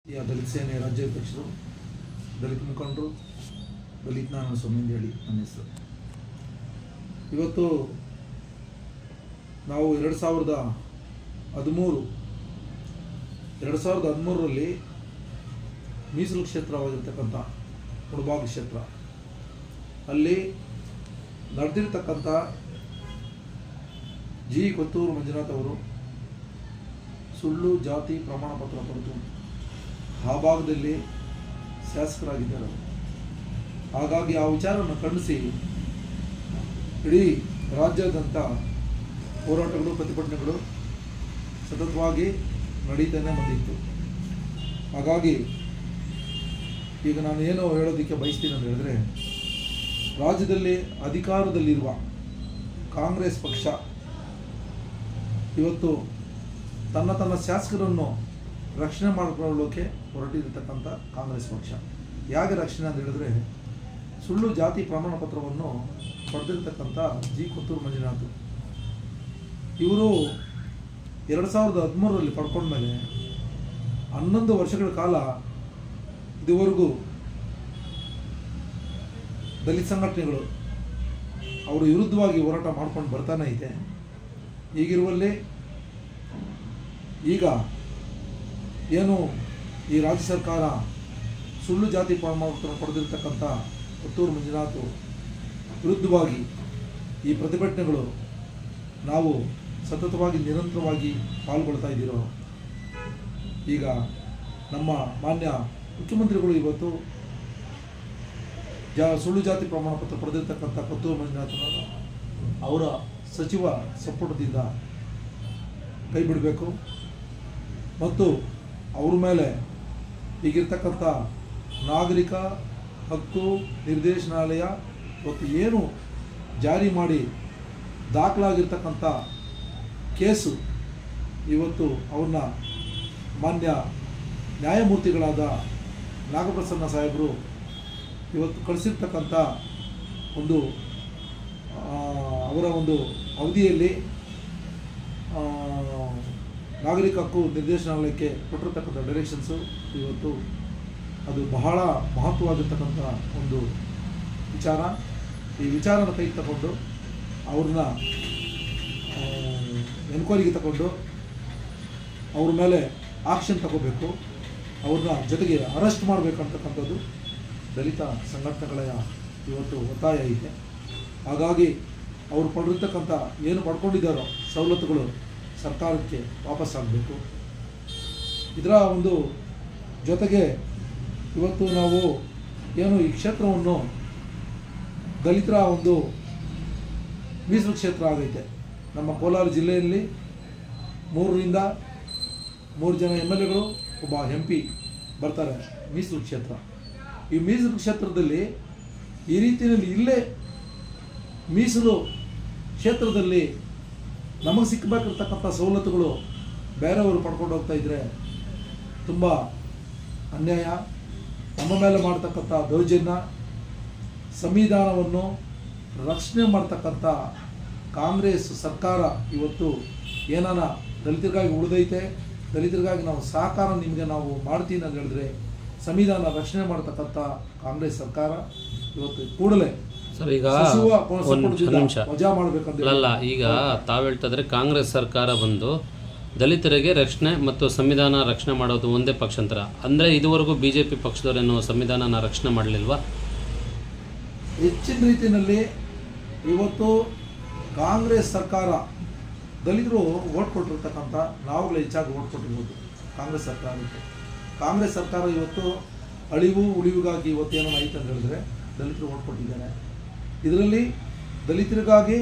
ದಲಿತ ಸೇನೆ ರಾಜ್ಯಾಧ್ಯಕ್ಷರು, ದಲಿತ ಮುಖಂಡರು, ದಲಿತ ನಾರಾಯಣ ಸ್ವಾಮಿ ಅಂತ ಹೇಳಿ ನನ್ನ ಹೆಸರು. ಇವತ್ತು ನಾವು 2013ರಲ್ಲಿ ಮೀಸಲು ಕ್ಷೇತ್ರವಾಗಿರ್ತಕ್ಕಂಥ ಮುಳಬಾಗಿಲು ಕ್ಷೇತ್ರ ಅಲ್ಲಿ ನಡೆದಿರ್ತಕ್ಕಂಥ ಜಿ ಕೊತ್ತೂರು ಮಂಜುನಾಥ್ ಅವರು ಸುಳ್ಳು ಜಾತಿ ಪ್ರಮಾಣ ಪತ್ರ ಪಡೆದು ಆ ಭಾಗದಲ್ಲಿ ಶಾಸಕರಾಗಿದ್ದಾರೆ. ಹಾಗಾಗಿ ಆ ವಿಚಾರವನ್ನು ಖಂಡಿಸಿ ಇಡೀ ರಾಜ್ಯಾದ್ಯಂತ ಹೋರಾಟಗಳು, ಪ್ರತಿಭಟನೆಗಳು ಸತತವಾಗಿ ನಡೀತಾನೆ ಬಂದಿತ್ತು. ಹಾಗಾಗಿ ಈಗ ನಾನು ಏನು ಹೇಳೋದಕ್ಕೆ ಬಯಸ್ತೀನಿ ಅಂತ ಹೇಳಿದ್ರೆ, ರಾಜ್ಯದಲ್ಲಿ ಅಧಿಕಾರದಲ್ಲಿರುವ ಕಾಂಗ್ರೆಸ್ ಪಕ್ಷ ಇವತ್ತು ತನ್ನ ಶಾಸಕರನ್ನು ರಕ್ಷಣೆ ಮಾಡಿಕೊಳ್ಳೋಕೆ ಹೊರಟಿರತಕ್ಕಂಥ ಕಾಂಗ್ರೆಸ್ ಪಕ್ಷ. ಯಾಕೆ ರಕ್ಷಣೆ ಅಂತ ಹೇಳಿದ್ರೆ, ಸುಳ್ಳು ಜಾತಿ ಪ್ರಮಾಣ ಪತ್ರವನ್ನು ಪಡೆದಿರ್ತಕ್ಕಂಥ ಜಿ ಕೊತ್ತೂರು ಮಂಜುನಾಥ್ ಇವರು 2013ರಲ್ಲಿ ಪಡ್ಕೊಂಡ್ಮೇಲೆ 11 ವರ್ಷಗಳ ಕಾಲ ಇದುವರೆಗೂ ದಲಿತ ಸಂಘಟನೆಗಳು ಅವರ ವಿರುದ್ಧವಾಗಿ ಹೋರಾಟ ಮಾಡ್ಕೊಂಡು ಬರ್ತಾನೆ ಇದೆ. ಹೀಗಿರುವಲ್ಲಿ ಈಗ ಏನು ಈ ರಾಜ್ಯ ಸರ್ಕಾರ ಸುಳ್ಳು ಜಾತಿ ಪ್ರಮಾಣ ಪತ್ರ ಪಡೆದಿರ್ತಕ್ಕಂಥ ಕೊತ್ತೂರು ಮಂಜುನಾಥ್ ವಿರುದ್ಧವಾಗಿ ಈ ಪ್ರತಿಭಟನೆಗಳು ನಾವು ಸತತವಾಗಿ ನಿರಂತರವಾಗಿ ಪಾಲ್ಗೊಳ್ತಾ ಇದ್ದೀರೋ, ಈಗ ನಮ್ಮ ಮಾನ್ಯ ಮುಖ್ಯಮಂತ್ರಿಗಳು ಇವತ್ತು ಸುಳ್ಳು ಜಾತಿ ಪ್ರಮಾಣ ಪತ್ರ ಪಡೆದಿರ್ತಕ್ಕಂಥ ಕೊತ್ತೂರು ಮಂಜುನಾಥನನ್ನು ಅವರ ಸಚಿವ ಸಂಪುಟದಿಂದ ಕೈ ಬಿಡಬೇಕು ಮತ್ತು ಅವ್ರ ಮೇಲೆ ಈಗಿರ್ತಕ್ಕಂಥ ನಾಗರಿಕ ಹಕ್ಕು ನಿರ್ದೇಶನಾಲಯ ಮತ್ತು ಏನು ಜಾರಿ ಮಾಡಿ ದಾಖಲಾಗಿರ್ತಕ್ಕಂಥ ಕೇಸು ಇವತ್ತು ಅವ್ರನ್ನ ಮಾನ್ಯ ನ್ಯಾಯಮೂರ್ತಿಗಳಾದ ನಾಗಪ್ರಸನ್ನ ಸಾಹೇಬರು ಇವತ್ತು ಕಳಿಸಿರ್ತಕ್ಕಂಥ ಒಂದು ಅವರ ಒಂದು ಅವಧಿಯಲ್ಲಿ ನಾಗರಿಕ ಹಕ್ಕು ನಿರ್ದೇಶನಾಲಯಕ್ಕೆ ಕೊಟ್ಟಿರ್ತಕ್ಕಂಥ ಡೈರೆಕ್ಷನ್ಸು ಇವತ್ತು ಅದು ಬಹಳ ಮಹತ್ವವಾಗಿರ್ತಕ್ಕಂಥ ಒಂದು ವಿಚಾರ. ಈ ವಿಚಾರನ ಕೈಗೆ ತಗೊಂಡು ಅವ್ರನ್ನ ಎನ್ಕ್ವೈರಿಗೆ ತಗೊಂಡು ಅವ್ರ ಮೇಲೆ ಆಕ್ಷನ್ ತಗೋಬೇಕು, ಅವ್ರನ್ನ ಜೊತೆಗೆ ಅರೆಸ್ಟ್ ಮಾಡಬೇಕಂತಕ್ಕಂಥದ್ದು ದಲಿತ ಸಂಘಟನೆಗಳ ಇವತ್ತು ಒತ್ತಾಯ ಇದೆ. ಹಾಗಾಗಿ ಅವರು ಪಡೆದಿರ್ತಕ್ಕಂಥ ಏನು ಪಡ್ಕೊಂಡಿದ್ದಾರೋ ಸವಲತ್ತುಗಳು ಸರ್ಕಾರಕ್ಕೆ ವಾಪಸ್ಸಾಗಬೇಕು. ಇದರ ಒಂದು ಜೊತೆಗೆ ಇವತ್ತು ನಾವು ಏನು ಈ ಕ್ಷೇತ್ರವನ್ನು ದಲಿತರ ಒಂದು ಮೀಸಲು ಕ್ಷೇತ್ರ ಆಗೈತೆ. ನಮ್ಮ ಕೋಲಾರ ಜಿಲ್ಲೆಯಲ್ಲಿ 3ರಿಂದ 3 ಜನ MLAಗಳು, ಒಬ್ಬ MP ಬರ್ತಾರೆ ಮೀಸಲು ಕ್ಷೇತ್ರ. ಈ ಮೀಸಲು ಕ್ಷೇತ್ರದಲ್ಲಿ ಈ ರೀತಿಯಲ್ಲಿ ಇಲ್ಲೇ ಮೀಸಲು ಕ್ಷೇತ್ರದಲ್ಲಿ ನಮಗೆ ಸಿಕ್ಕಬೇಕಿರ್ತಕ್ಕಂಥ ಸವಲತ್ತುಗಳು ಬೇರೆಯವರು ಪಡ್ಕೊಂಡು ಹೋಗ್ತಾ ಇದ್ದರೆ ತುಂಬ ಅನ್ಯಾಯ. ನಮ್ಮ ಮೇಲೆ ಮಾಡ್ತಕ್ಕಂಥ ದೌರ್ಜನ್ಯ, ಸಂವಿಧಾನವನ್ನು ರಕ್ಷಣೆ ಮಾಡ್ತಕ್ಕಂಥ ಕಾಂಗ್ರೆಸ್ ಸರ್ಕಾರ ಇವತ್ತು ಏನಾನ ದಲಿತರಿಗಾಗಿ ಉಳಿದೈತೆ, ದಲಿತರಿಗಾಗಿ ನಾವು ಸಹಕಾರ ನಿಮಗೆ ನಾವು ಮಾಡ್ತೀನಿ ಅಂತ ಹೇಳಿದ್ರೆ ಸಂವಿಧಾನ ರಕ್ಷಣೆ ಮಾಡ್ತಕ್ಕಂಥ ಕಾಂಗ್ರೆಸ್ ಸರ್ಕಾರ ಇವತ್ತು ಕೂಡಲೇ ಸರ್ ಈಗ ವಜಾ ಮಾಡಬೇಕಂತ ಈಗ ತಾವು ಹೇಳ್ತಾ ಇದ್ರೆ ಕಾಂಗ್ರೆಸ್ ಸರ್ಕಾರ ಬಂದು ದಲಿತರಿಗೆ ರಕ್ಷಣೆ ಮತ್ತು ಸಂವಿಧಾನ ರಕ್ಷಣೆ ಮಾಡೋದು ಒಂದೇ ಪಕ್ಷಾಂತರ ಅಂದರೆ ಇದುವರೆಗೂ BJP ಪಕ್ಷದವರೇನು ಸಂವಿಧಾನನ ರಕ್ಷಣೆ ಮಾಡಲಿಲ್ವಾ? ಹೆಚ್ಚಿನ ರೀತಿಯಲ್ಲಿ ಇವತ್ತು ಕಾಂಗ್ರೆಸ್ ಸರ್ಕಾರ ದಲಿತರು ಓಟ್ ಕೊಟ್ಟಿರ್ತಕ್ಕಂಥ ನಾವುಗಳು ಹೆಚ್ಚಾಗಿ ಓಟ್ ಕೊಟ್ಟಿರ್ಬೋದು ಕಾಂಗ್ರೆಸ್ ಸರ್ಕಾರಕ್ಕೆ. ಕಾಂಗ್ರೆಸ್ ಸರ್ಕಾರ ಇವತ್ತು ಅಳಿವು ಉಳಿವಿಗಾಗಿ ಇವತ್ತೇನೋ ಆಯ್ತು ಅಂತ ಹೇಳಿದ್ರೆ ದಲಿತರು ಓಟ್ ಕೊಟ್ಟಿದ್ದಾರೆ. ಇದರಲ್ಲಿ ದಲಿತರಿಗಾಗಿ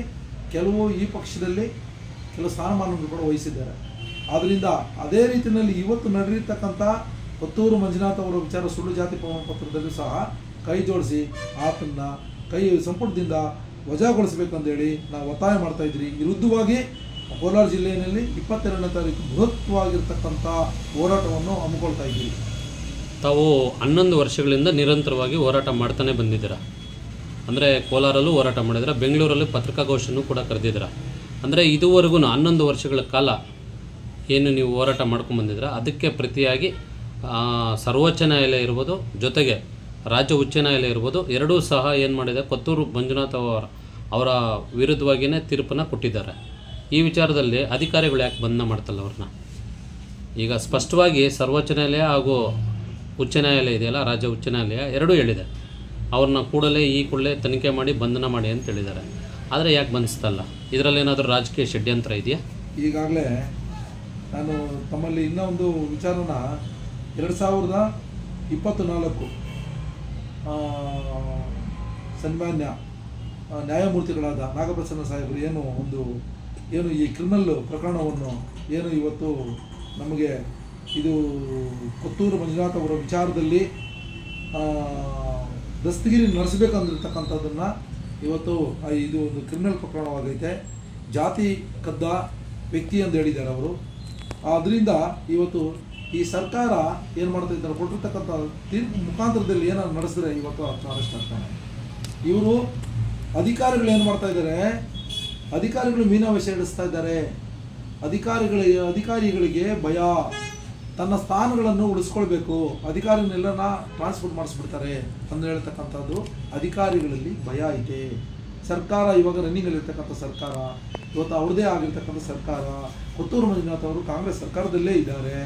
ಕೆಲವು ಈ ಪಕ್ಷದಲ್ಲಿ ಕೆಲವು ಸ್ಥಾನಮಾನಗಳು ಕೂಡ ವಹಿಸಿದ್ದಾರೆ. ಆದ್ದರಿಂದ ಅದೇ ರೀತಿಯಲ್ಲಿ ಇವತ್ತು ನಡೆದಿರ್ತಕ್ಕಂಥ ಕೊತ್ತೂರು ಮಂಜುನಾಥ್ ಅವರ ವಿಚಾರ ಸುಳ್ಳು ಜಾತಿ ಪ್ರಮಾಣ ಪತ್ರದಲ್ಲೂ ಸಹ ಕೈ ಜೋಡಿಸಿ ಆತನ್ನ ಸಂಪುಟದಿಂದ ವಜಾಗೊಳಿಸಬೇಕಂತೇಳಿ ನಾವು ಒತ್ತಾಯ ಮಾಡ್ತಾ ಇದ್ರಿ. ವಿರುದ್ಧವಾಗಿ ಕೋಲಾರ ಜಿಲ್ಲೆಯಲ್ಲಿ 22ನೇ ತಾರೀಕು ಬೃಹತ್ವಾಗಿರ್ತಕ್ಕಂಥ ಹೋರಾಟವನ್ನು ಹಮ್ಮಿಕೊಳ್ತಾ ಇದ್ದೀವಿ. ತಾವು 11 ವರ್ಷಗಳಿಂದ ನಿರಂತರವಾಗಿ ಹೋರಾಟ ಮಾಡ್ತಾನೆ ಬಂದಿದ್ದೀರಾ. ಅಂದರೆ ಕೋಲಾರಲ್ಲೂ ಹೋರಾಟ ಮಾಡಿದ್ರೆ, ಬೆಂಗಳೂರಲ್ಲಿ ಪತ್ರಿಕಾಗೋಷ್ಠಿಯನ್ನು ಕೂಡ ಕರೆದಿದ್ದೀರಾ. ಅಂದರೆ ಇದುವರೆಗೂ 11 ವರ್ಷಗಳ ಕಾಲ ಏನು ನೀವು ಹೋರಾಟ ಮಾಡ್ಕೊಂಡು ಬಂದಿದ್ದೀರಾ, ಅದಕ್ಕೆ ಪ್ರತಿಯಾಗಿ ಸರ್ವೋಚ್ಚ ನ್ಯಾಯಾಲಯ ಇರ್ಬೋದು, ಜೊತೆಗೆ ರಾಜ್ಯ ಉಚ್ಚ ನ್ಯಾಯಾಲಯ ಇರ್ಬೋದು, ಎರಡೂ ಸಹ ಏನು ಮಾಡಿದೆ, ಕೊತ್ತೂರು ಮಂಜುನಾಥ್ ಅವರ ವಿರುದ್ಧವಾಗಿಯೇ ತೀರ್ಪನ್ನು ಕೊಟ್ಟಿದ್ದಾರೆ. ಈ ವಿಚಾರದಲ್ಲಿ ಅಧಿಕಾರಿಗಳು ಯಾಕೆ ಬಂಧನ ಮಾಡ್ತಲ್ಲ ಅವ್ರನ್ನ? ಈಗ ಸ್ಪಷ್ಟವಾಗಿ ಸರ್ವೋಚ್ಚ ನ್ಯಾಯಾಲಯ ಹಾಗೂ ಉಚ್ಚ ನ್ಯಾಯಾಲಯ ಇದೆಯಲ್ಲ, ರಾಜ್ಯ ಉಚ್ಚ ನ್ಯಾಯಾಲಯ ಎರಡೂ ಹೇಳಿದೆ, ಅವ್ರನ್ನ ಕೂಡಲೇ ತನಿಖೆ ಮಾಡಿ ಬಂಧನ ಮಾಡಿ ಅಂತ ಹೇಳಿದ್ದಾರೆ. ಆದರೆ ಯಾಕೆ ಬಂಧಿಸ್ತಲ್ಲ? ಇದರಲ್ಲಿ ಏನಾದರೂ ರಾಜಕೀಯ ಷಡ್ಯಂತ್ರ ಇದೆಯಾ? ಈಗಾಗಲೇ ನಾನು ತಮ್ಮಲ್ಲಿ ಇನ್ನೂ ಒಂದು ವಿಚಾರನ 2024 ಸನ್ಮಾನ್ಯ ನ್ಯಾಯಮೂರ್ತಿಗಳಾದ ನಾಗಪ್ರಸನ್ನ ಸಾಹೇಬರು ಏನು ಈ ಕ್ರಿಮಿನಲ್ ಪ್ರಕರಣವನ್ನು ಏನು ಇವತ್ತು ನಮಗೆ ಇದು ಕೊತ್ತೂರು ಮಂಜುನಾಥ್ ಅವರ ವಿಚಾರದಲ್ಲಿ ದಸ್ತಗಿರಿ ನಡೆಸಬೇಕಂದಿರ್ತಕ್ಕಂಥದ್ದನ್ನು ಇವತ್ತು ಇದು ಒಂದು ಕ್ರಿಮಿನಲ್ ಪ್ರಕರಣವಾಗೈತೆ, ಜಾತಿ ಕದ್ದ ವ್ಯಕ್ತಿ ಅಂತ ಹೇಳಿದ್ದಾರೆ ಅವರು. ಆದ್ದರಿಂದ ಇವತ್ತು ಈ ಸರ್ಕಾರ ಏನು ಮಾಡ್ತಾ ಇದ್ದಾರೆ, ಕೊಟ್ಟಿರ್ತಕ್ಕಂಥ ತೀರ್ಪು ಮುಖಾಂತರದಲ್ಲಿ ಏನಾದ್ರು ನಡೆಸಿದ್ರೆ ಇವತ್ತು ಅರೆಸ್ಟ್ ಆಗ್ತಾನೆ. ಇವರು ಅಧಿಕಾರಿಗಳು ಏನು ಮಾಡ್ತಾ ಇದ್ದಾರೆ, ಅಧಿಕಾರಿಗಳು ಮೀನಾವೇಶ ಇಡಿಸ್ತಾ ಇದ್ದಾರೆ. ಅಧಿಕಾರಿಗಳಿಗೆ ಭಯ, ತನ್ನ ಸ್ಥಾನಗಳನ್ನು ಉಳಿಸ್ಕೊಳ್ಬೇಕು, ಅಧಿಕಾರಿನೆಲ್ಲನ ಟ್ರಾನ್ಸ್ಫರ್ ಮಾಡಿಸ್ಬಿಡ್ತಾರೆ ಅಂತ ಹೇಳ್ತಕ್ಕಂಥದ್ದು ಅಧಿಕಾರಿಗಳಲ್ಲಿ ಭಯ ಐತೆ. ಸರ್ಕಾರ ಇವಾಗ ರನ್ನಿಂಗಲ್ಲಿರ್ತಕ್ಕಂಥ ಸರ್ಕಾರ, ಇವತ್ತು ಅವ್ರದ್ದೇ ಆಗಿರ್ತಕ್ಕಂಥ ಸರ್ಕಾರ, ಕೊತ್ತೂರು ಮಂಜುನಾಥ್ ಅವರು ಕಾಂಗ್ರೆಸ್ ಸರ್ಕಾರದಲ್ಲೇ ಇದ್ದಾರೆ.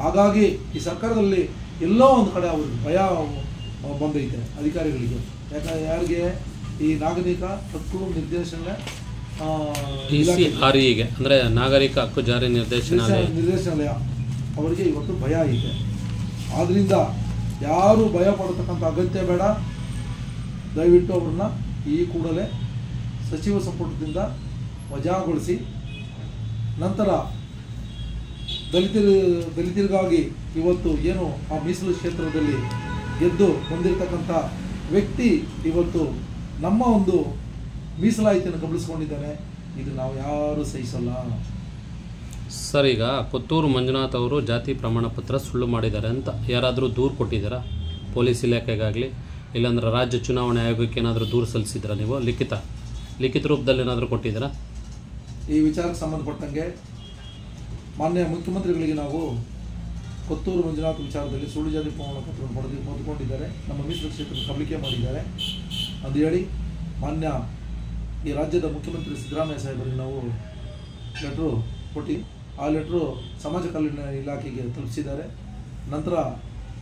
ಹಾಗಾಗಿ ಈ ಸರ್ಕಾರದಲ್ಲಿ ಎಲ್ಲೋ ಒಂದು ಕಡೆ ಅವ್ರಿಗೆ ಭಯ ಬಂದೈತೆ ಅಧಿಕಾರಿಗಳಿಗೆ. ಯಾರಿಗೆ? ಈ ನಾಗರಿಕ ಹಕ್ಕು ನಿರ್ದೇಶನ ಗೆ ಅಂದರೆ ನಾಗರಿಕ ಹಕ್ಕು ಜಾರಿ ನಿರ್ದೇಶನಾಲಯ ಅವರಿಗೆ ಇವತ್ತು ಭಯ ಐತೆ. ಆದ್ದರಿಂದ ಯಾರು ಭಯ ಪಡತಕ್ಕಂಥ ಅಗತ್ಯ ಬೇಡ. ದಯವಿಟ್ಟು ಅವ್ರನ್ನ ಈ ಕೂಡಲೇ ಸಚಿವ ಸಂಪುಟದಿಂದ ವಜಾಗೊಳಿಸಿ, ನಂತರ ದಲಿತರಿಗಾಗಿ ಇವತ್ತು ಏನು ಆ ಮೀಸಲು ಕ್ಷೇತ್ರದಲ್ಲಿ ಗೆದ್ದು ಬಂದಿರತಕ್ಕಂಥ ವ್ಯಕ್ತಿ ಇವತ್ತು ನಮ್ಮ ಒಂದು ಮೀಸಲಾತಿಯನ್ನು ಗಮನಿಸ್ಕೊಂಡಿದ್ದಾನೆ. ಇದು ನಾವು ಯಾರೂ ಸಹಿಸಲ್ಲ ಸರ್. ಈಗ ಕೊತ್ತೂರು ಮಂಜುನಾಥ್ ಅವರು ಜಾತಿ ಪ್ರಮಾಣ ಪತ್ರ ಸುಳ್ಳು ಮಾಡಿದ್ದಾರೆ ಅಂತ ಯಾರಾದರೂ ದೂರು ಕೊಟ್ಟಿದ್ದೀರಾ? ಪೊಲೀಸ್ ಇಲಾಖೆಗಾಗಲಿ ಇಲ್ಲಾಂದ್ರೆ ರಾಜ್ಯ ಚುನಾವಣಾ ಆಯೋಗಕ್ಕೆ ಏನಾದರೂ ದೂರು ಸಲ್ಲಿಸಿದ್ರಾ ನೀವು? ಲಿಖಿತ ರೂಪದಲ್ಲಿ ಏನಾದರೂ ಕೊಟ್ಟಿದ್ದೀರಾ? ಈ ವಿಚಾರಕ್ಕೆ ಸಂಬಂಧಪಟ್ಟಂಗೆ ಮಾನ್ಯ ಮುಖ್ಯಮಂತ್ರಿಗಳಿಗೆ ನಾವು ಕೊತ್ತೂರು ಮಂಜುನಾಥ್ ವಿಚಾರದಲ್ಲಿ ಸುಳ್ಳು ಜಾತಿ ಪ್ರಮಾಣ ಪತ್ರವನ್ನು ಪಡೆದುಕೊಂಡಿದ್ದಾರೆ, ನಮ್ಮ ಮೀಸಲು ಕ್ಷೇತ್ರ ಕಬಳಿಕೆ ಮಾಡಿದ್ದಾರೆ ಅಂತ ಹೇಳಿ ಮಾನ್ಯ ಈ ರಾಜ್ಯದ ಮುಖ್ಯಮಂತ್ರಿ ಸಿದ್ದರಾಮಯ್ಯ ಸಾಹೇಬರಿಗೆ ನಾವು ಲೆಟ್ರು ಕೊಟ್ಟು ಆ ಲೆಟ್ರು ಸಮಾಜ ಕಲ್ಯಾಣ ಇಲಾಖೆಗೆ ತಲುಪಿಸಿದ್ದಾರೆ. ನಂತರ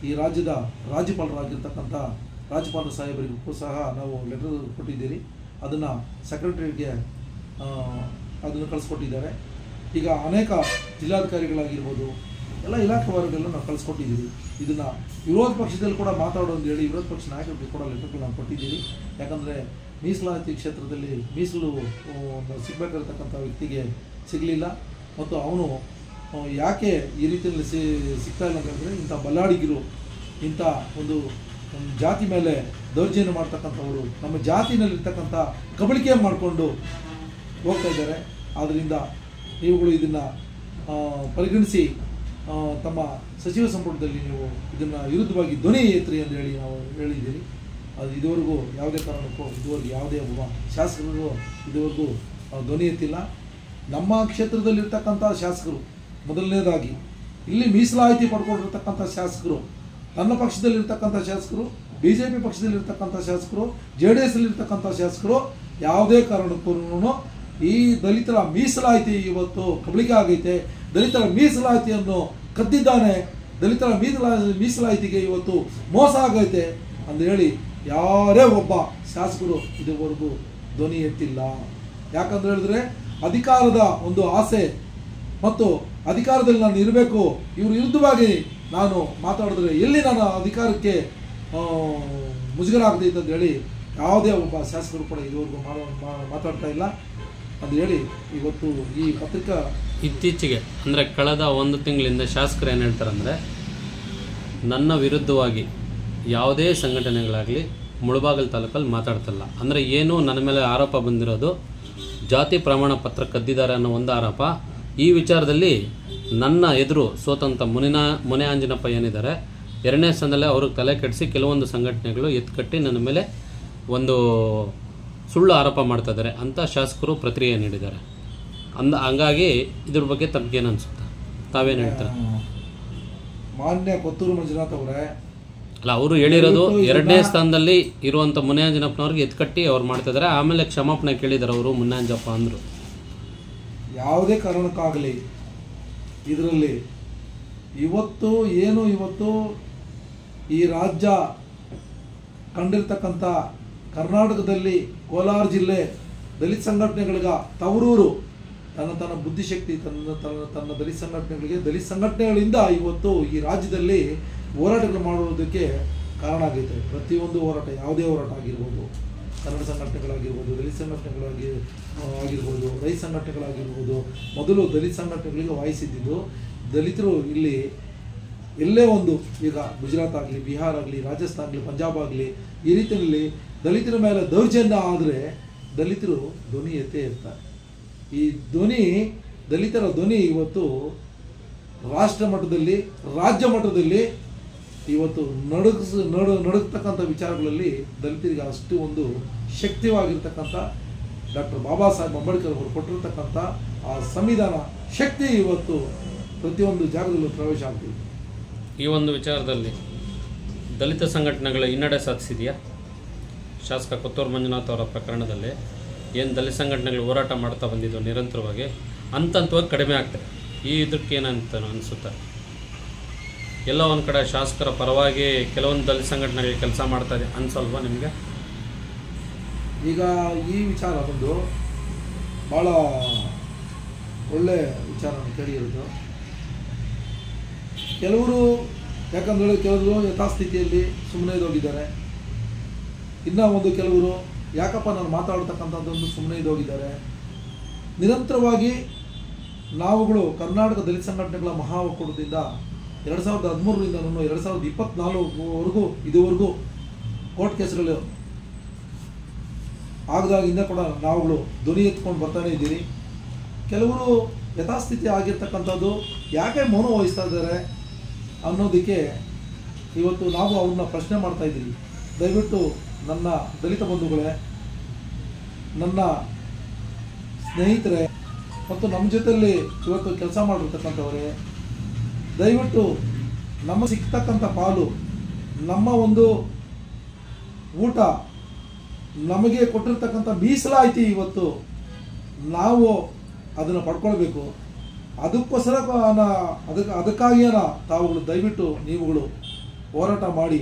ಈ ರಾಜ್ಯದ ರಾಜ್ಯಪಾಲರಾಗಿರ್ತಕ್ಕಂಥ ರಾಜ್ಯಪಾಲ ಸಾಹೇಬರಿಗೂ ಸಹ ನಾವು ಲೆಟರ್ ಕೊಟ್ಟಿದ್ದೀರಿ. ಅದನ್ನು ಸೆಕ್ರೆಟರಿಗೆ ಅದನ್ನು ಕಳಿಸ್ಕೊಟ್ಟಿದ್ದಾರೆ. ಈಗ ಅನೇಕ ಜಿಲ್ಲಾಧಿಕಾರಿಗಳಾಗಿರ್ಬೋದು ಎಲ್ಲ ಇಲಾಖೆ ವರ್ಗಗಳನ್ನ ನಾವು ಕಳಿಸ್ಕೊಟ್ಟಿದ್ದೀವಿ. ಇದನ್ನು ವಿರೋಧ ಪಕ್ಷದಲ್ಲಿ ಕೂಡ ಮಾತಾಡೋದು ಹೇಳಿ ವಿರೋಧ ಪಕ್ಷ ನಾಯಕರಿಗೆ ಕೂಡ ಲೆಟರ್ಗಳು ನಾವು ಕೊಟ್ಟಿದ್ದೀವಿ. ಯಾಕಂದರೆ ಮೀಸಲಾತಿ ಕ್ಷೇತ್ರದಲ್ಲಿ ಮೀಸಲು ಸಿಗಬೇಕಾಗಿರ್ತಕ್ಕಂಥ ವ್ಯಕ್ತಿಗೆ ಸಿಗಲಿಲ್ಲ ಮತ್ತು ಅವನು ಯಾಕೆ ಈ ರೀತಿಯಲ್ಲಿ ಸಿಗ್ತಾ ಇಲ್ಲ ಅಂತಂದರೆ ಇಂಥ ಬಲ್ಲಾಡಿಗರು, ಇಂಥ ಒಂದು ಜಾತಿ ಮೇಲೆ ದೌರ್ಜನ್ಯ ಮಾಡ್ತಕ್ಕಂಥವರು ನಮ್ಮ ಜಾತಿನಲ್ಲಿರ್ತಕ್ಕಂಥ ಕಬಳಿಕೆ ಮಾಡಿಕೊಂಡು ಹೋಗ್ತಾ ಇದ್ದಾರೆ. ಆದ್ದರಿಂದ ನೀವುಗಳು ಇದನ್ನು ಪರಿಗಣಿಸಿ ತಮ್ಮ ಸಚಿವ ಸಂಪುಟದಲ್ಲಿ ನೀವು ಇದನ್ನು ವಿರುದ್ಧವಾಗಿ ಧ್ವನಿ ಎತ್ತರಿ ಅಂತ ಹೇಳಿ ನಾವು ಹೇಳಿದ್ದೀರಿ. ಅದು ಇದುವರೆಗೂ ಯಾವುದೇ ಕಾರಣಕ್ಕೂ ಯಾವುದೇ ಒಬ್ಬ ಶಾಸಕರು ಇದುವರೆಗೂ ಧ್ವನಿ ಎತ್ತಿಲ್ಲ. ನಮ್ಮ ಕ್ಷೇತ್ರದಲ್ಲಿರ್ತಕ್ಕಂಥ ಶಾಸಕರು ಮೊದಲನೇದಾಗಿ ಇಲ್ಲಿ ಮೀಸಲಾತಿ ಪಡ್ಕೊಂಡಿರ್ತಕ್ಕಂಥ ಶಾಸಕರು, ನನ್ನ ಪಕ್ಷದಲ್ಲಿರ್ತಕ್ಕಂಥ ಶಾಸಕರು, BJP ಪಕ್ಷದಲ್ಲಿರ್ತಕ್ಕಂಥ ಶಾಸಕರು, JDS ಅಲ್ಲಿರ್ತಕ್ಕಂಥ ಶಾಸಕರು ಯಾವುದೇ ಕಾರಣಕ್ಕೂ ಈ ದಲಿತರ ಮೀಸಲಾತಿ ಇವತ್ತು ಕಬಳಿಕೆ ಆಗೈತೆ, ದಲಿತರ ಮೀಸಲಾತಿಯನ್ನು ಕದ್ದಿದ್ದಾನೆ, ದಲಿತರ ಮೀಸಲಾತಿಗೆ ಇವತ್ತು ಮೋಸ ಆಗೈತೆ ಅಂತ ಹೇಳಿ ಯಾರೇ ಒಬ್ಬ ಶಾಸಕರು ಇದುವರೆಗೂ ಧ್ವನಿ ಎತ್ತಿಲ್ಲ. ಯಾಕಂದ್ರೆ ಹೇಳಿದ್ರೆ ಅಧಿಕಾರದ ಒಂದು ಆಸೆ ಮತ್ತು ಅಧಿಕಾರದಲ್ಲಿ ನಾನು ಇರಬೇಕು, ಇವರು ವಿರುದ್ಧವಾಗಿ ನಾನು ಮಾತಾಡಿದ್ರೆ ಎಲ್ಲಿ ನಾನು ಅಧಿಕಾರಕ್ಕೆ ಮುಜುಗರ ಆಗದೈತೆ ಅಂತ ಹೇಳಿ ಯಾವುದೇ ಒಬ್ಬ ಶಾಸಕರು ಕೂಡ ಇದುವರೆಗೂ ಮಾತಾಡ್ತಾ ಇಲ್ಲ ಅಂತ ಹೇಳಿ ಇವತ್ತು ಈ ಪತ್ರಿಕಾ ಇತ್ತೀಚೆಗೆ ಅಂದರೆ ಕಳೆದ 1 ತಿಂಗಳಿಂದ ಶಾಸಕರು ಏನು ಹೇಳ್ತಾರಂದರೆ, ನನ್ನ ವಿರುದ್ಧವಾಗಿ ಯಾವುದೇ ಸಂಘಟನೆಗಳಾಗಲಿ ಮುಳಬಾಗಿಲು ತಾಲೂಕಲ್ಲಿ ಮಾತಾಡ್ತಲ್ಲ. ಅಂದರೆ ಏನು ನನ್ನ ಮೇಲೆ ಆರೋಪ ಬಂದಿರೋದು ಜಾತಿ ಪ್ರಮಾಣ ಪತ್ರ ಕದ್ದಿದ್ದಾರೆ ಅನ್ನೋ ಒಂದು ಆರೋಪ. ಈ ವಿಚಾರದಲ್ಲಿ ನನ್ನ ಎದುರು ಸೋತಂಥ ಮುನೆ ಆಂಜನಪ್ಪ ಏನಿದ್ದಾರೆ, 2ನೇ ಸ್ಥಾನದಲ್ಲೇ ಅವ್ರಿಗೆ ತಲೆ ಕೆಡಿಸಿ ಕೆಲವೊಂದು ಸಂಘಟನೆಗಳು ಎತ್ಕಟ್ಟಿ ನನ್ನ ಮೇಲೆ ಒಂದು ಸುಳ್ಳು ಆರೋಪ ಮಾಡ್ತಾ ಇದ್ದಾರೆ ಅಂತ ಶಾಸಕರು ಪ್ರತಿಕ್ರಿಯೆ ನೀಡಿದ್ದಾರೆ. ಹಂಗಾಗಿ ಇದ್ರ ಬಗ್ಗೆ ತಮಗೇನು ಅನಿಸುತ್ತೆ? ತಾವೇನು ಹೇಳ್ತಾರೆ? ಮಾನ್ಯ ಕೊತ್ತೂರು ಮಂಜುನಾಥ್ ಅವರೇ, ಅಲ್ಲ, ಅವರು ಹೇಳಿರೋದು 2ನೇ ಸ್ಥಾನದಲ್ಲಿ ಇರುವಂಥ ಮುನಿಯಾಂಜನಪ್ಪನವ್ರಿಗೆ ಎತ್ಕಟ್ಟಿ ಅವ್ರು ಮಾಡ್ತಿದ್ದಾರೆ. ಆಮೇಲೆ ಕ್ಷಮಾಪಣೆ ಕೇಳಿದ್ದಾರೆ ಅವರು, ಮುನಿಯಾಂಜಪ್ಪ ಅಂದರು. ಯಾವುದೇ ಕಾರಣಕ್ಕಾಗಲಿ ಇದರಲ್ಲಿ ಇವತ್ತು ಈ ರಾಜ್ಯ ಕಂಡಿರ್ತಕ್ಕಂಥ ಕರ್ನಾಟಕದಲ್ಲಿ ಕೋಲಾರ ಜಿಲ್ಲೆ ದಲಿತ ಸಂಘಟನೆಗಳಿಗೆ ತವರೂರು, ತನ್ನ ಬುದ್ಧಿಶಕ್ತಿ, ತನ್ನ ದಲಿತ ಸಂಘಟನೆಗಳಿಂದ ಇವತ್ತು ಈ ರಾಜ್ಯದಲ್ಲಿ ಹೋರಾಟಗಳು ಮಾಡುವುದಕ್ಕೆ ಕಾರಣ ಆಗೈತೆ. ಪ್ರತಿಯೊಂದು ಹೋರಾಟ, ಯಾವುದೇ ಹೋರಾಟ ಆಗಿರ್ಬೋದು, ಕನ್ನಡ ಸಂಘಟನೆಗಳಾಗಿರ್ಬೋದು, ದಲಿತ ಸಂಘಟನೆಗಳಾಗಿರ್ಬೋದು, ರೈತ ಸಂಘಟನೆಗಳಾಗಿರ್ಬೋದು, ಮೊದಲು ದಲಿತ ಸಂಘಟನೆಗಳಿಗೆ ವಾಯಿಸಿದ್ದು ದಲಿತರು ಇಲ್ಲಿ ಎಲ್ಲೇ ಒಂದು, ಈಗ ಗುಜರಾತ್ ಆಗಲಿ, ಬಿಹಾರ ಆಗಲಿ, ರಾಜಸ್ಥಾನ ಆಗಲಿ, ಪಂಜಾಬ್ ಆಗಲಿ, ಈ ರೀತಿಯಲ್ಲಿ ದಲಿತರ ಮೇಲೆ ದೌರ್ಜನ್ಯ ಆದರೆ ದಲಿತರು ಧ್ವನಿ ಎತ್ತೇ ಇರ್ತಾರೆ. ಈ ದಲಿತರ ಧ್ವನಿ ಇವತ್ತು ರಾಷ್ಟ್ರ ಮಟ್ಟದಲ್ಲಿ, ರಾಜ್ಯ ಮಟ್ಟದಲ್ಲಿ ಇವತ್ತು ನಡುಗ್ತಕ್ಕಂಥ ವಿಚಾರಗಳಲ್ಲಿ ದಲಿತರಿಗೆ ಅಷ್ಟು ಒಂದು ಶಕ್ತಿವಾಗಿರ್ತಕ್ಕಂಥ ಡಾಕ್ಟರ್ ಬಾಬಾ ಸಾಹೇಬ್ ಅಂಬೇಡ್ಕರ್ ಅವರು ಕೊಟ್ಟಿರ್ತಕ್ಕಂಥ ಆ ಸಂವಿಧಾನ ಶಕ್ತಿ ಇವತ್ತು ಪ್ರತಿಯೊಂದು ಜಾಗದಲ್ಲೂ ಪ್ರವೇಶ ಆಗ್ತಿದೆ. ಈ ಒಂದು ವಿಚಾರದಲ್ಲಿ ದಲಿತ ಸಂಘಟನೆಗಳ ಹಿನ್ನಡೆ ಸಾಧಿಸಿದೆಯಾ? ಶಾಸಕ ಕೊತ್ತೂರು ಮಂಜುನಾಥ್ ಅವರ ಪ್ರಕರಣದಲ್ಲಿ ಏನು ದಲಿತ ಸಂಘಟನೆಗಳು ಹೋರಾಟ ಮಾಡ್ತಾ ಬಂದಿದ್ದು ನಿರಂತರವಾಗಿ ಹಂತವಾಗಿ ಕಡಿಮೆ ಆಗ್ತದೆ. ಇದಕ್ಕೆ ಏನಂತ ಅನಿಸುತ್ತೆ? ಎಲ್ಲ ಒಂದು ಕಡೆ ಶಾಸಕರ ಪರವಾಗಿ ಕೆಲವೊಂದು ದಲಿತ ಸಂಘಟನೆಗಳಿಗೆ ಕೆಲಸ ಮಾಡ್ತಾ ಇದೆ ಅನ್ಸಲ್ವಾ ನಿಮಗೆ? ಈಗ ಈ ವಿಚಾರ ಬಂದು ಭಾಳ ಒಳ್ಳೆ ವಿಚಾರನ ಕೇಳಿರೋದು. ಕೆಲವರು ಯಥಾಸ್ಥಿತಿಯಲ್ಲಿ ಸುಮ್ಮನೆ ಇದ್ದೋಗಿದ್ದಾರೆ. ಇನ್ನೂ ಕೆಲವರು ಯಾಕಪ್ಪ ನಾನು ಮಾತಾಡ್ತಕ್ಕಂಥದ್ದೊಂದು ಸುಮ್ಮನೆ ಇದ್ದೋಗಿದ್ದಾರೆ. ನಿರಂತರವಾಗಿ ನಾವುಗಳು ಕರ್ನಾಟಕ ದಲಿತ ಸಂಘಟನೆಗಳ ಮಹಾ ಒಕ್ಕೂಟದಿಂದ 2013ರಿಂದ 2024ವರೆಗೂ ಇದುವರೆಗೂ ಕೋರ್ಟ್ ಕೇಸ್ಗಳು ಆಗದಾಗಿಂದ ಕೂಡ ನಾವುಗಳು ಧ್ವನಿ ಎತ್ಕೊಂಡು ಬರ್ತಾನೆ ಇದ್ದೀರಿ. ಕೆಲವರು ಯಥಾಸ್ಥಿತಿ ಆಗಿರ್ತಕ್ಕಂಥದ್ದು ಯಾಕೆ ಮೌನ ವಹಿಸ್ತಾ ಇದ್ದಾರೆ ಅನ್ನೋದಕ್ಕೆ ಇವತ್ತು ನಾವು ಅವ್ರನ್ನ ಪ್ರಶ್ನೆ ಮಾಡ್ತಾ ಇದ್ದೀವಿ. ದಯವಿಟ್ಟು ನನ್ನ ದಲಿತ ಬಂಧುಗಳೇ, ನನ್ನ ಸ್ನೇಹಿತರೆ ಮತ್ತು ನಮ್ಮ ಜೊತೆಯಲ್ಲಿ ಇವತ್ತು ಕೆಲಸ ಮಾಡಿರ್ತಕ್ಕಂಥವರೇ, ದಯವಿಟ್ಟು ನಮ್ಮ ಸಿಗ್ತಕ್ಕಂಥ ಪಾಲು, ನಮ್ಮ ಒಂದು ಊಟ, ನಮಗೆ ಕೊಟ್ಟಿರ್ತಕ್ಕಂಥ ಮೀಸಲಾತಿ ಇವತ್ತು ನಾವು ಅದನ್ನು ಪಡ್ಕೊಳ್ಬೇಕು. ಅದಕ್ಕೋಸ್ಕರ ಅದಕ್ಕಾಗಿಯೇ ತಾವುಗಳು ದಯವಿಟ್ಟು ನೀವುಗಳು ಹೋರಾಟ ಮಾಡಿ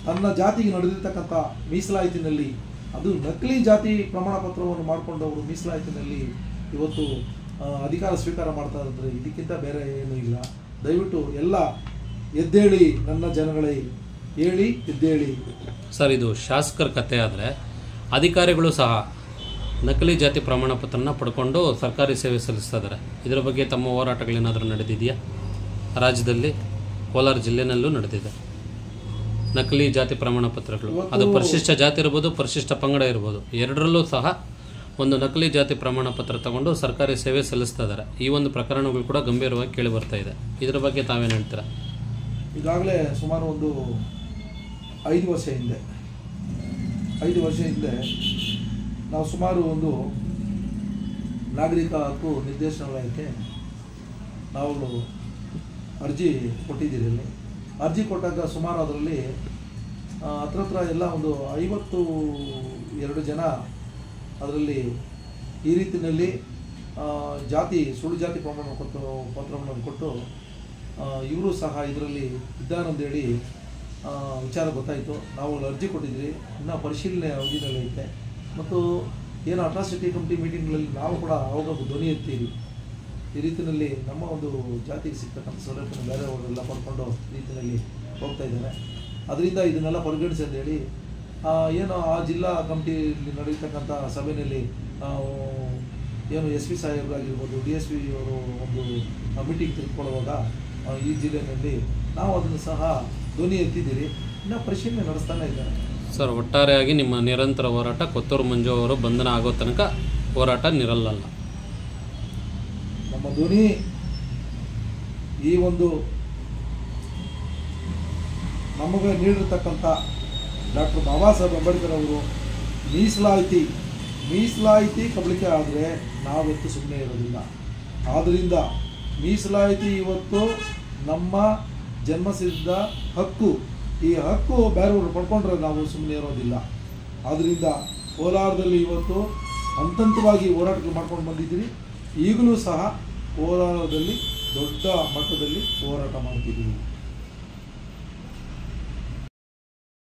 ತನ್ನ ಜಾತಿಗೆ ನಡೆದಿರ್ತಕ್ಕಂಥ ಮೀಸಲಾತಿನಲ್ಲಿ, ಅದು ನಕಲಿ ಜಾತಿ ಪ್ರಮಾಣ ಪತ್ರವನ್ನು ಮಾಡಿಕೊಂಡವರು ಮೀಸಲಾತಿನಲ್ಲಿ ಇವತ್ತು ಅಧಿಕಾರ ಸ್ವೀಕಾರ ಮಾಡ್ತಾ ಇದ್ರೆ ಇದಕ್ಕಿಂತ ಬೇರೆ ಏನೂ ಇಲ್ಲ. ದಯವಿಟ್ಟು ಎಲ್ಲ ಎದ್ದೇಳಿ, ನನ್ನ ಜನಗಳೇ ಹೇಳಿ ಎದ್ದೇಳಿ. ಸರ್, ಇದು ಶಾಸಕರ ಕಥೆ ಆದರೆ ಅಧಿಕಾರಿಗಳು ಸಹ ನಕಲಿ ಜಾತಿ ಪ್ರಮಾಣ ಪತ್ರನ ಪಡ್ಕೊಂಡು ಸರ್ಕಾರಿ ಸೇವೆ ಸಲ್ಲಿಸ್ತಾ ಇದ್ದಾರೆ. ಇದರ ಬಗ್ಗೆ ತಮ್ಮ ಹೋರಾಟಗಳೇನಾದರೂ ನಡೆದಿದೆಯಾ? ರಾಜ್ಯದಲ್ಲಿ ಕೋಲಾರ ಜಿಲ್ಲೆನಲ್ಲೂ ನಡೆದಿದೆ ನಕಲಿ ಜಾತಿ ಪ್ರಮಾಣ ಪತ್ರಗಳು. ಅದು ಪರಿಶಿಷ್ಟ ಜಾತಿ ಇರ್ಬೋದು, ಪರಿಶಿಷ್ಟ ಪಂಗಡ ಇರ್ಬೋದು, ಎರಡರಲ್ಲೂ ಸಹ ಒಂದು ನಕಲಿ ಜಾತಿ ಪ್ರಮಾಣ ಪತ್ರ ತಗೊಂಡು ಸರ್ಕಾರಿ ಸೇವೆ ಸಲ್ಲಿಸ್ತಾ ಇದ್ದಾರೆ. ಈ ಒಂದು ಪ್ರಕರಣಗಳು ಕೂಡ ಗಂಭೀರವಾಗಿ ಕೇಳಿ ಬರ್ತಾ ಇದೆ. ಇದರ ಬಗ್ಗೆ ತಾವೇನು ಹೇಳ್ತೀರಾ? ಈಗಾಗಲೇ ಸುಮಾರು ಒಂದು 5 ವರ್ಷ ಹಿಂದೆ ನಾವು ಸುಮಾರು ಒಂದು ನಾಗರಿಕ ಹಕ್ಕು ನಿರ್ದೇಶನಾಲಯಕ್ಕೆ ನಾವು ಅರ್ಜಿ ಕೊಟ್ಟಿದ್ದೀರಿ. ಅರ್ಜಿ ಕೊಟ್ಟಾಗ ಸುಮಾರು ಅದರಲ್ಲಿ ಹತ್ರ ಎಲ್ಲ ಒಂದು 52 ಜನ ಅದರಲ್ಲಿ ಈ ರೀತಿಯಲ್ಲಿ ಸುಳ್ಳು ಜಾತಿ ಪ್ರಮಾಣ ಪತ್ರವನ್ನು ಕೊಟ್ಟು ಇವರು ಸಹ ಇದರಲ್ಲಿ ಇದ್ದಾರಂತೇಳಿ ವಿಚಾರ ಗೊತ್ತಾಯಿತು. ನಾವು ಅರ್ಜಿ ಕೊಟ್ಟಿದ್ವಿ, ಇನ್ನೂ ಪರಿಶೀಲನೆ ಅವಧಿನಲ್ಲಿ ಐತೆ. ಮತ್ತು ಏನು ಅಟ್ರಾಸಿಟಿ ಕಮಿಟಿ ಮೀಟಿಂಗ್ಗಳಲ್ಲಿ ನಾವು ಕೂಡ ಅವಾಗ ಧ್ವನಿ ಎತ್ತೀವಿ. ಈ ರೀತಿಯಲ್ಲಿ ನಮ್ಮ ಒಂದು ಜಾತಿಗೆ ಸಿಗ್ತಕ್ಕಂಥ ಸೌಲಭ್ಯವನ್ನು ಬೇರೆಯವರೆಲ್ಲ ಪಡ್ಕೊಂಡು ಈ ರೀತಿಯಲ್ಲಿ ಹೋಗ್ತಾ ಇದ್ದಾರೆ. ಅದರಿಂದ ಇದನ್ನೆಲ್ಲ ಪರಿಗಣಿಸಿ ಅಂತೇಳಿ ಏನು ಆ ಜಿಲ್ಲಾ ಕಮಿಟಿಯಲ್ಲಿ ನಡೆಯತಕ್ಕಂಥ ಸಭೆಯಲ್ಲಿ ಏನು SP ಸಾಹೇಬರಾಗಿರ್ಬೋದು, DSP ಅವರು ಒಂದು ಮೀಟಿಂಗ್ ತಿಳ್ಕೊಳ್ಳುವಾಗ ಈ ಜಿಲ್ಲೆಯಲ್ಲಿ ನಾವು ಅದನ್ನು ಸಹ ಧ್ವನಿ ಎತ್ತಿದ್ದೀರಿ. ಇನ್ನೂ ಪರಿಶೀಲನೆ ನಡೆಸ್ತಾನೆ ಇದ್ದಾರೆ. ಸರ್, ಒಟ್ಟಾರೆಯಾಗಿ ನಿಮ್ಮ ನಿರಂತರ ಹೋರಾಟ ಕೊತ್ತೂರು ಮಂಜು ಅವರು ಬಂಧನ ಆಗೋ ತನಕ ಹೋರಾಟ ನಿರಲ್ಲ. ನಮ್ಮ ಧ್ವನಿ ಈ ಒಂದು ನಮಗೆ ನೀಡಿರ್ತಕ್ಕಂಥ ಡಾಕ್ಟರ್ ಬಾಬಾ ಸಾಹೇಬ್ ಅಂಬೇಡ್ಕರ್ ಅವರು ಮೀಸಲಾತಿ ಕಬಳಿಕೆ ಆದರೆ ನಾವತ್ತು ಸುಮ್ಮನೆ ಇರೋದಿಲ್ಲ. ಆದ್ದರಿಂದ ಮೀಸಲಾತಿ ಇವತ್ತು ನಮ್ಮ ಜನ್ಮಸಿದ್ಧ ಹಕ್ಕು. ಈ ಹಕ್ಕು ಬೇರೆಯವರು ಪಡ್ಕೊಂಡ್ರೆ ನಾವು ಸುಮ್ಮನೆ ಇರೋದಿಲ್ಲ. ಆದ್ದರಿಂದ ಕೋಲಾರದಲ್ಲಿ ಇವತ್ತು ಹಂತವಾಗಿ ಹೋರಾಟಗಳು ಮಾಡ್ಕೊಂಡು ಬಂದಿದ್ದೀರಿ. ಈಗಲೂ ಸಹ ಕೋಲಾರದಲ್ಲಿ ದೊಡ್ಡ ಮಟ್ಟದಲ್ಲಿ ಹೋರಾಟ ಮಾಡ್ತಿದ್ದೀವಿ.